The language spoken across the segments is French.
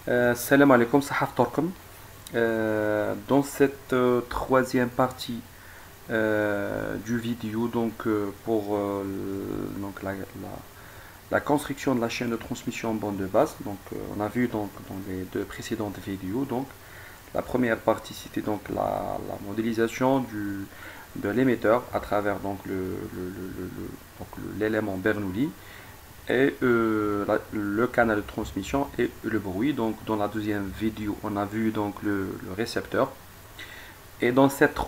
Salam alaikum, Sahaf Torkum. Dans cette troisième partie du vidéo, pour la construction de la chaîne de transmission en bande de base, on a vu donc dans les deux précédentes vidéos, donc la première partie c'était donc la modélisation de l'émetteur à travers donc l'élément Bernoulli et le canal de transmission et le bruit. Donc dans la deuxième vidéo, on a vu donc le récepteur. Et dans cette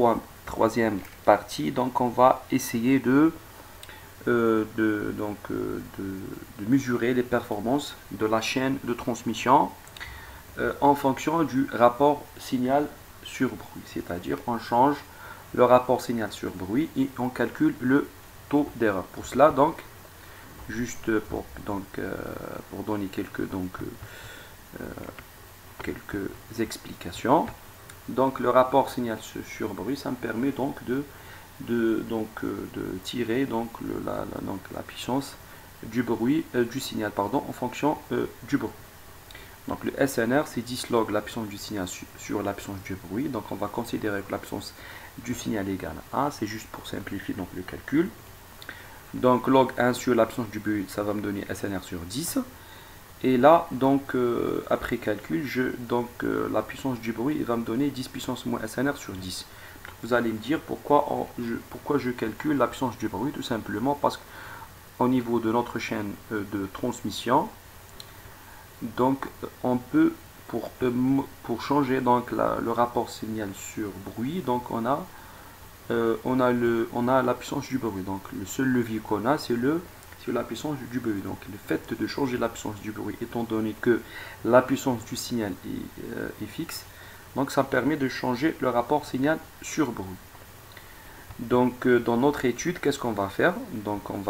troisième partie, donc on va essayer de mesurer les performances de la chaîne de transmission en fonction du rapport signal sur bruit. C'est-à-dire on change le rapport signal sur bruit et on calcule le taux d'erreur. Pour cela, donc, juste pour donner quelques explications. Donc le rapport signal sur bruit, ça me permet donc de tirer la puissance du bruit du signal en fonction du bruit. Donc le SNR c'est 10 log la puissance du signal sur la puissance du bruit. Donc on va considérer que la puissance du signal égale à 1, c'est juste pour simplifier donc le calcul. Donc log 1 sur la puissance du bruit, ça va me donner SNR sur 10. Et là, donc, après calcul, la puissance du bruit va me donner 10 puissance moins SNR sur 10. Vous allez me dire pourquoi je calcule la puissance du bruit. Tout simplement parce qu'au niveau de notre chaîne de transmission, donc on peut, pour changer donc le rapport signal sur bruit, donc on a la puissance du bruit. Donc le seul levier qu'on a, c'est la puissance du bruit. Donc le fait de changer la puissance du bruit, étant donné que la puissance du signal est fixe, donc ça permet de changer le rapport signal sur bruit. Donc dans notre étude, qu'est-ce qu'on va faire? Donc on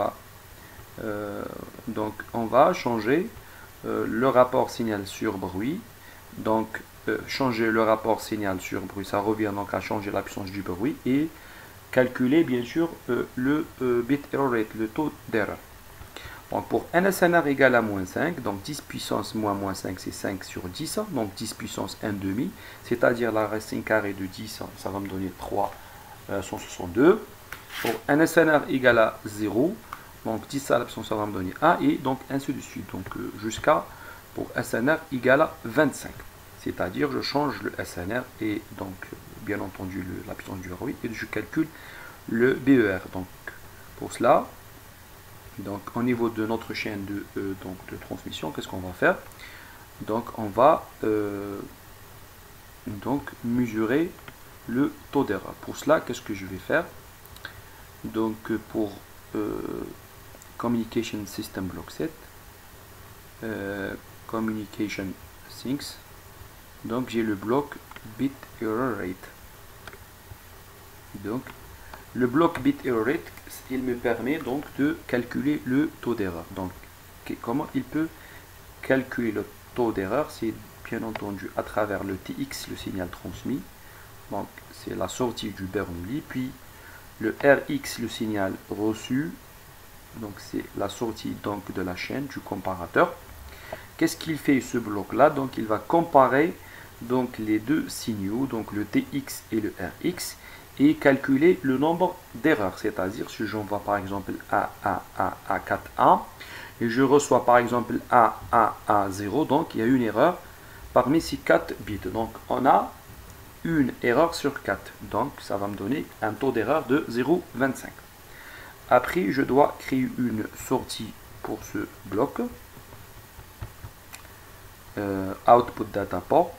va changer le rapport signal sur bruit. Donc changer le rapport signal sur bruit, ça revient donc à changer la puissance du bruit et calculer bien sûr le bit error rate, le taux d'erreur. Donc pour un SNR égale à moins 5, donc 10 puissance moins 5 c'est 5 sur 10, donc 10 puissance 1 demi, c'est-à-dire la racine carrée de 10, ça va me donner 362. Pour un SNR égale à 0, donc 10 à la puissance ça va me donner 1, et donc ainsi de suite, donc jusqu'à pour SNR égale à 25. C'est-à-dire je change le SNR et donc bien entendu la puissance du bruit et je calcule le BER. Donc pour cela, donc au niveau de notre chaîne de transmission, qu'est-ce qu'on va faire? Donc on va mesurer le taux d'erreur. Pour cela, qu'est-ce que je vais faire? Donc pour Communication System Block 7, Communication Things, donc j'ai le bloc Bit Error Rate. Donc le bloc Bit Error Rate, il me permet donc de calculer le taux d'erreur. Donc comment il peut calculer le taux d'erreur? C'est bien entendu à travers le TX, le signal transmis. Donc c'est la sortie du Bernoulli, puis le RX, le signal reçu. Donc c'est la sortie donc de la chaîne du comparateur. Qu'est-ce qu'il fait ce bloc là? Donc il va comparer donc les deux signaux, donc le TX et le RX, et calculer le nombre d'erreurs. C'est-à-dire si j'envoie par exemple A4A et je reçois par exemple A0, donc il y a une erreur parmi ces 4 bits. Donc on a une erreur sur 4. Donc ça va me donner un taux d'erreur de 0,25. Après, je dois créer une sortie pour ce bloc. Output data port.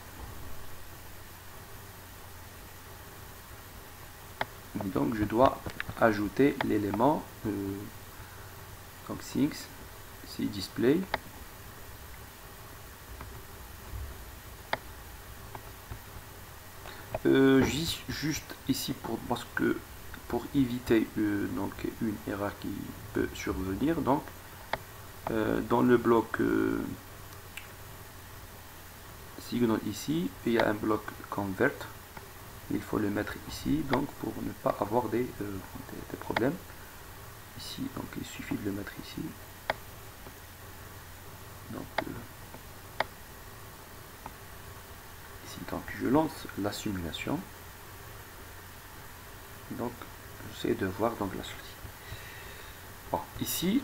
Donc je dois ajouter l'élément donc 6, c'est display. Juste ici pour éviter donc une erreur qui peut survenir, donc dans le bloc signal ici, il y a un bloc convert. Il faut le mettre ici donc pour ne pas avoir des problèmes ici. Donc il suffit de le mettre ici. Donc ici. Donc je lance la simulation. Donc j'essaie de voir donc la sortie. Bon, ici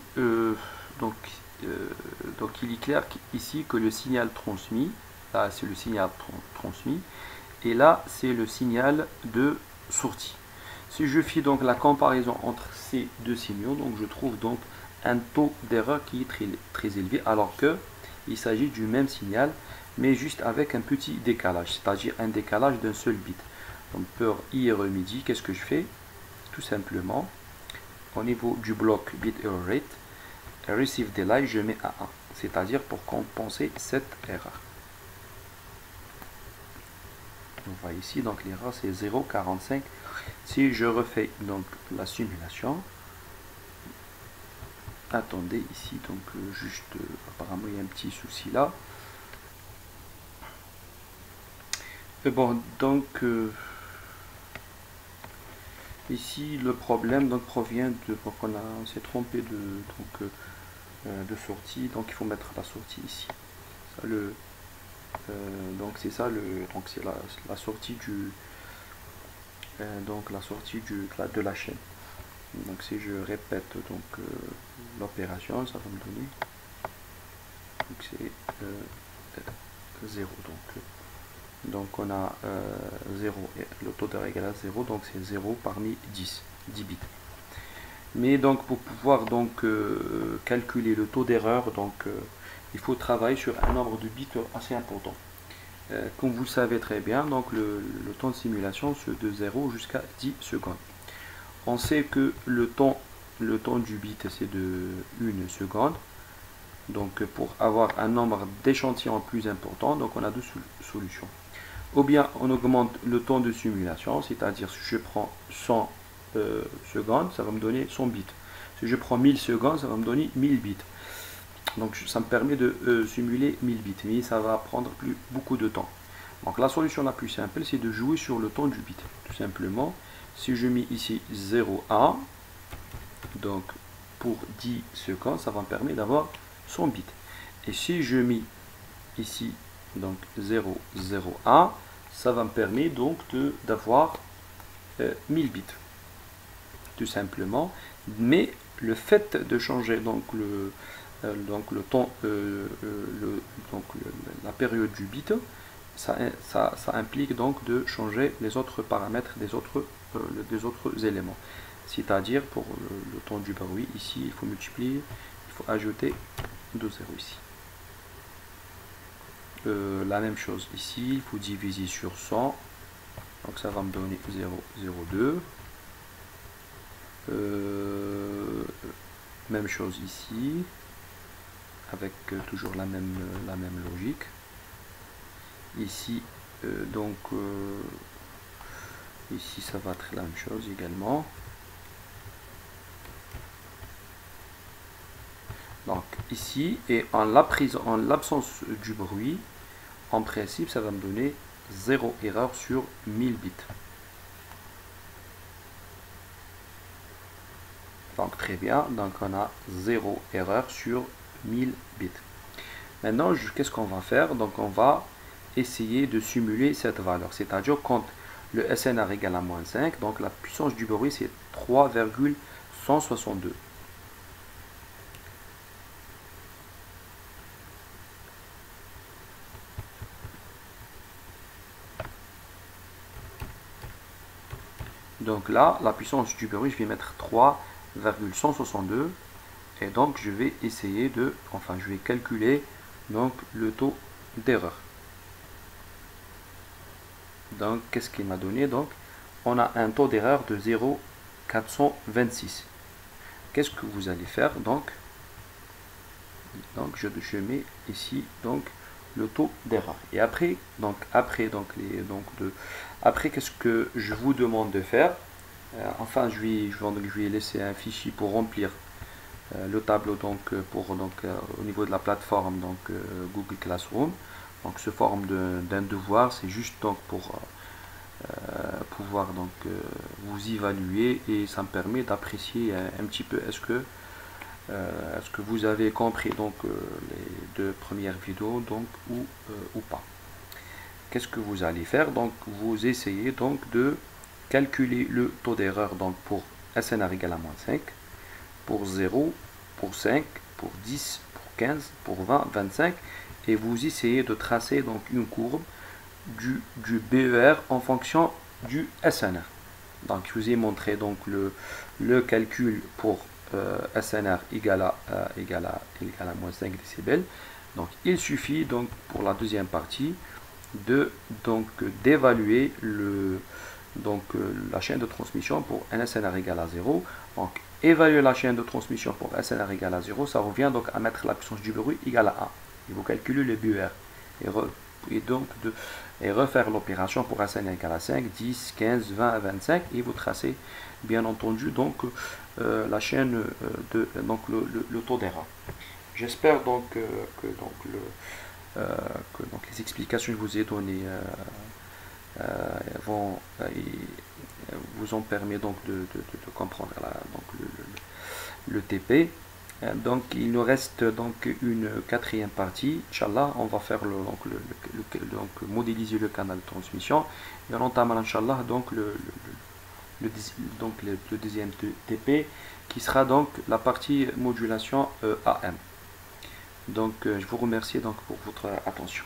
donc il est clair ici que le signal transmis, là c'est le signal transmis, et là c'est le signal de sortie. Si je fais donc la comparaison entre ces deux signaux, donc je trouve donc un taux d'erreur qui est très élevé, alors que il s'agit du même signal, mais juste avec un petit décalage, c'est-à-dire un décalage d'un seul bit. Donc pour y remédier, qu'est-ce que je fais? Tout simplement, au niveau du bloc bit error rate, receive delay, je mets à 1, c'est-à-dire pour compenser cette erreur. On voit ici, donc l'erreur c'est 0,45. Si je refais donc la simulation, attendez ici, donc juste apparemment il y a un petit souci là. Bon, donc ici le problème donc provient de, donc on s'est trompé de sortie, donc il faut mettre la sortie ici. Ça, donc c'est ça donc c'est la sortie du donc la sortie de la chaîne. Donc si je répète donc l'opération, ça va me donner donc c'est 0. Donc on a 0 et le taux d'erreur égal à 0, donc c'est 0 parmi 10 bits. Mais donc pour pouvoir donc calculer le taux d'erreur, donc il faut travailler sur un nombre de bits assez important. Comme vous le savez très bien, donc le temps de simulation c'est de 0 jusqu'à 10 secondes. On sait que le temps du bit c'est de 1 seconde. Donc pour avoir un nombre d'échantillons plus important, donc on a deux solutions. Ou bien on augmente le temps de simulation, c'est-à-dire si je prends 100 secondes, ça va me donner 100 bits. Si je prends 1000 secondes, ça va me donner 1000 bits. Donc ça me permet de simuler 1000 bits, mais ça va prendre beaucoup de temps. Donc la solution la plus simple, c'est de jouer sur le temps du bit. Tout simplement, si je mets ici 0,1, donc pour 10 secondes, ça va me permettre d'avoir 100 bits. Et si je mets ici donc 0,01, ça va me permettre donc d'avoir 1000 bits. Tout simplement. Mais le fait de changer donc le temps, la période du bit, ça implique donc de changer les autres paramètres des autres éléments. C'est-à-dire pour le temps du bruit, ici il faut multiplier, il faut ajouter 2 zéros ici. La même chose ici, il faut diviser sur 100, donc ça va me donner 0,02. Même chose ici, avec toujours la même logique. Ici, donc, ici ça va être la même chose également. Donc ici, et en l'absence du bruit, en principe, ça va me donner 0 erreur sur 1000 bits. Donc très bien, donc on a 0 erreur sur 1000 bits. Maintenant, qu'est-ce qu'on va faire? Donc on va essayer de simuler cette valeur, c'est-à-dire quand le SNR égale à moins 5, donc la puissance du bruit c'est 3,162. Donc là, la puissance du bruit, je vais mettre 3,162 et donc je vais essayer de, enfin je vais calculer donc le taux d'erreur. Donc qu'est-ce qu'il m'a donné? Donc on a un taux d'erreur de 0,426. Qu'est-ce que vous allez faire? Donc je mets ici donc le taux d'erreur. Et après qu'est-ce que je vous demande de faire? Enfin, je vais laisser un fichier pour remplir le tableau donc au niveau de la plateforme donc Google Classroom. Donc ce forme d'un devoir, c'est juste donc pour pouvoir donc vous évaluer, et ça me permet d'apprécier un petit peu est-ce que vous avez compris donc les deux premières vidéos donc ou pas. qu'est-ce que vous allez faire? Donc vous essayez donc de calculer le taux d'erreur donc pour SNR égale à moins 5, pour 0, pour 5, pour 10, pour 15, pour 20, 25, et vous essayez de tracer donc une courbe du BER en fonction du SNR. Donc je vous ai montré donc le calcul pour SNR égale à moins 5 décibels. Donc il suffit donc pour la deuxième partie d'évaluer la chaîne de transmission pour un SNR égal à 0. Donc évaluer la chaîne de transmission pour SNR égal à 0, ça revient donc à mettre la puissance du bruit égale à 1. Et vous calculez le BER et refaire l'opération pour SNR égal à 5, 10, 15, 20, 25, et vous tracez bien entendu donc la chaîne le taux d'erreur. J'espère donc que les explications que je vous ai données vous ont permis donc de comprendre le TP. Donc il nous reste donc une quatrième partie. Inch'Allah, on va faire modéliser le canal de transmission et on entame Inch'Allah donc le deuxième TP qui sera donc la partie modulation AM. Donc je vous remercie donc pour votre attention.